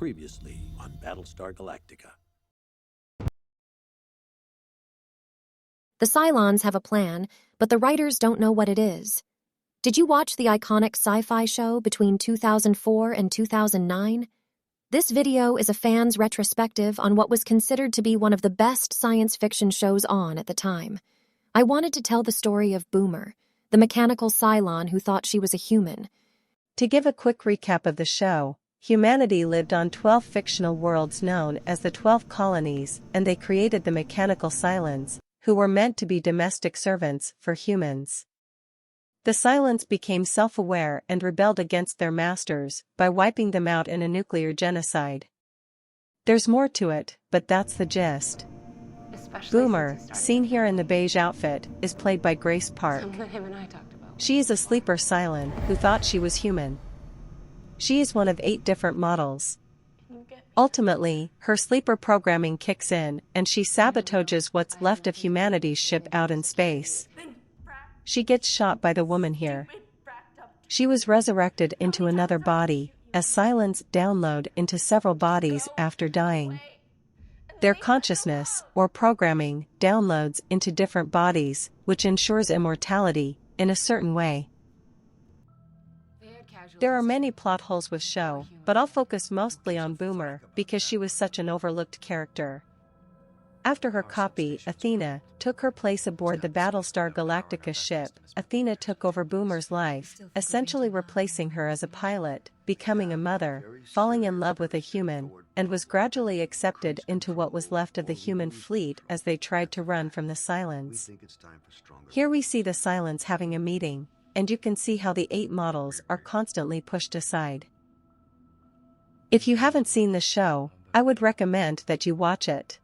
Previously on Battlestar Galactica. The Cylons have a plan, but the writers don't know what it is. Did you watch the iconic sci-fi show between 2004 and 2009? This video is a fan's retrospective on what was considered to be one of the best science fiction shows on at the time. I wanted to tell the story of Boomer, the mechanical Cylon who thought she was a human. To give a quick recap of the show, humanity lived on 12 fictional worlds known as the 12 colonies, and they created the mechanical Cylons, who were meant to be domestic servants for humans. The Cylons became self-aware and rebelled against their masters by wiping them out in a nuclear genocide. There's more to it, but that's the gist. Boomer, seen here in the beige outfit, is played by Grace Park. She is a sleeper Cylon who thought she was human. She is one of 8 different models. Ultimately, her sleeper programming kicks in and she sabotages what's left of humanity's ship out in space. She gets shot by the woman here. She was resurrected into another body, as Cylons download into several bodies after dying. Their consciousness, or programming, downloads into different bodies, which ensures immortality, in a certain way. There are many plot holes with show, but I'll focus mostly on Boomer because she was such an overlooked character. After her copy, Athena, took her place aboard the Battlestar Galactica ship, Athena took over Boomer's life, essentially replacing her as a pilot, becoming a mother, falling in love with a human, and was gradually accepted into what was left of the human fleet as they tried to run from the Cylons. Here we see the Cylons having a meeting, and you can see how the 8 models are constantly pushed aside. If you haven't seen the show, I would recommend that you watch it.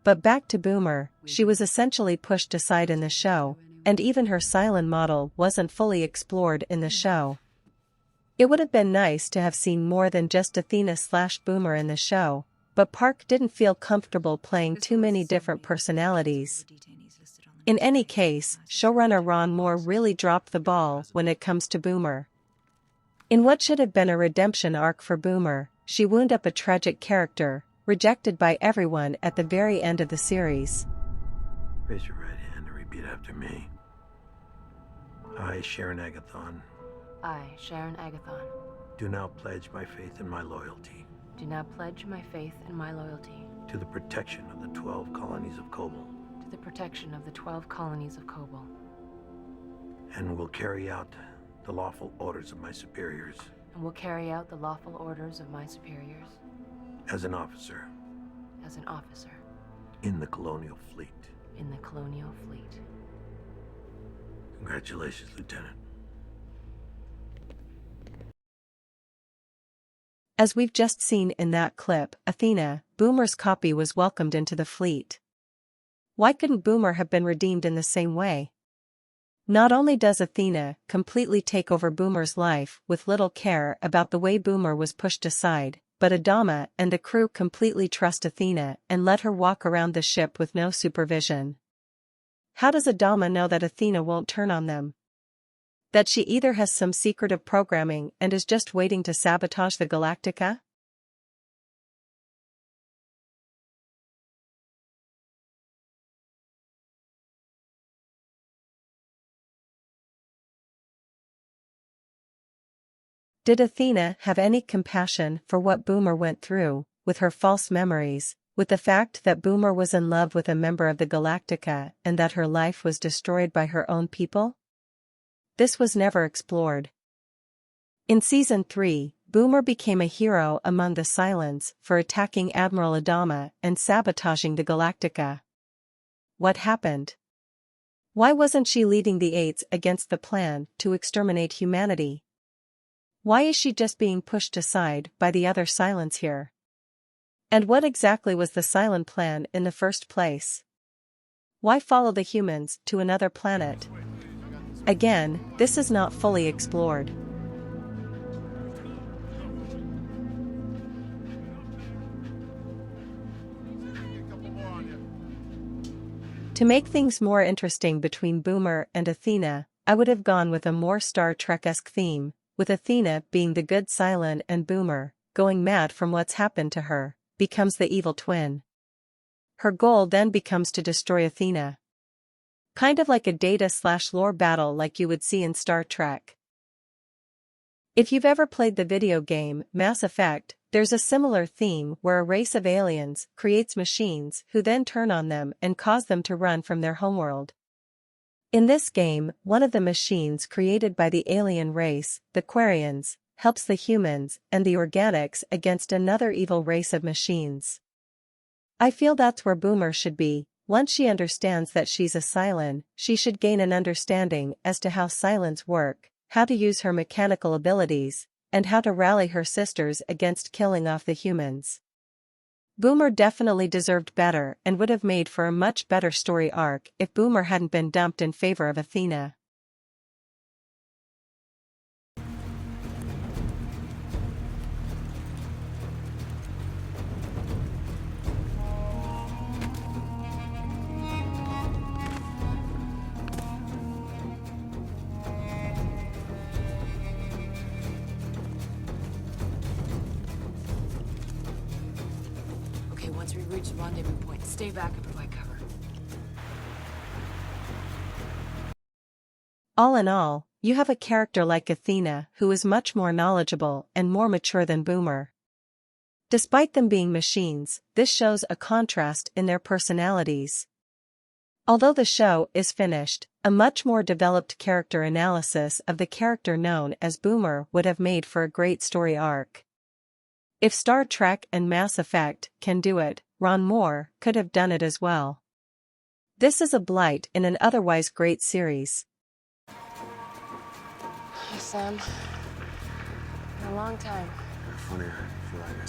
But back to Boomer, she was essentially pushed aside in the show, and even her Cylon model wasn't fully explored in the show. It would have been nice to have seen more than just Athena/Boomer in the show, but Park didn't feel comfortable playing too many different personalities. In any case, showrunner Ron Moore really dropped the ball when it comes to Boomer. In what should have been a redemption arc for Boomer, she wound up a tragic character, rejected by everyone at the very end of the series. Raise your right hand and repeat after me. I, Sharon Agathon, I, Sharon Agathon, do now pledge my faith and my loyalty do now pledge my faith and my loyalty to the protection of the 12 colonies of Kobol, to the protection of the 12 colonies of Kobol, and will carry out the lawful orders of my superiors and will carry out the lawful orders of my superiors as an officer in the colonial fleet. In the colonial fleet. Congratulations, Lieutenant. As we've just seen in that clip, Athena, Boomer's copy, was welcomed into the fleet. Why couldn't Boomer have been redeemed in the same way? Not only does Athena completely take over Boomer's life with little care about the way Boomer was pushed aside, but Adama and the crew completely trust Athena and let her walk around the ship with no supervision. How does Adama know that Athena won't turn on them? That she either has some secretive programming and is just waiting to sabotage the Galactica? Did Athena have any compassion for what Boomer went through, with her false memories, with the fact that Boomer was in love with a member of the Galactica and that her life was destroyed by her own people? This was never explored. In Season 3, Boomer became a hero among the Cylons for attacking Admiral Adama and sabotaging the Galactica. What happened? Why wasn't she leading the 8s against the plan to exterminate humanity? Why is she just being pushed aside by the other Cylons here? And what exactly was the Cylon plan in the first place? Why follow the humans to another planet? Again, this is not fully explored. To make things more interesting between Boomer and Athena, I would have gone with a more Star Trek-esque theme, with Athena being the good Cylon and Boomer going mad from what's happened to her, becomes the evil twin. Her goal then becomes to destroy Athena. Kind of like a data/lore battle like you would see in Star Trek. If you've ever played the video game Mass Effect, there's a similar theme where a race of aliens creates machines who then turn on them and cause them to run from their homeworld. In this game, one of the machines created by the alien race, the Quarians, helps the humans and the organics against another evil race of machines. I feel that's where Boomer should be. Once she understands that she's a Cylon, she should gain an understanding as to how Cylons work, how to use her mechanical abilities, and how to rally her sisters against killing off the humans. Boomer definitely deserved better and would have made for a much better story arc if Boomer hadn't been dumped in favor of Athena. Once we reach the rendezvous point, stay back and provide cover. All in all, you have a character like Athena who is much more knowledgeable and more mature than Boomer. Despite them being machines, this shows a contrast in their personalities. Although the show is finished, a much more developed character analysis of the character known as Boomer would have made for a great story arc. If Star Trek and Mass Effect can do it, Ron Moore could have done it as well. This is a blight in an otherwise great series. Hey, Sam. In a long time. Funny, I feel like I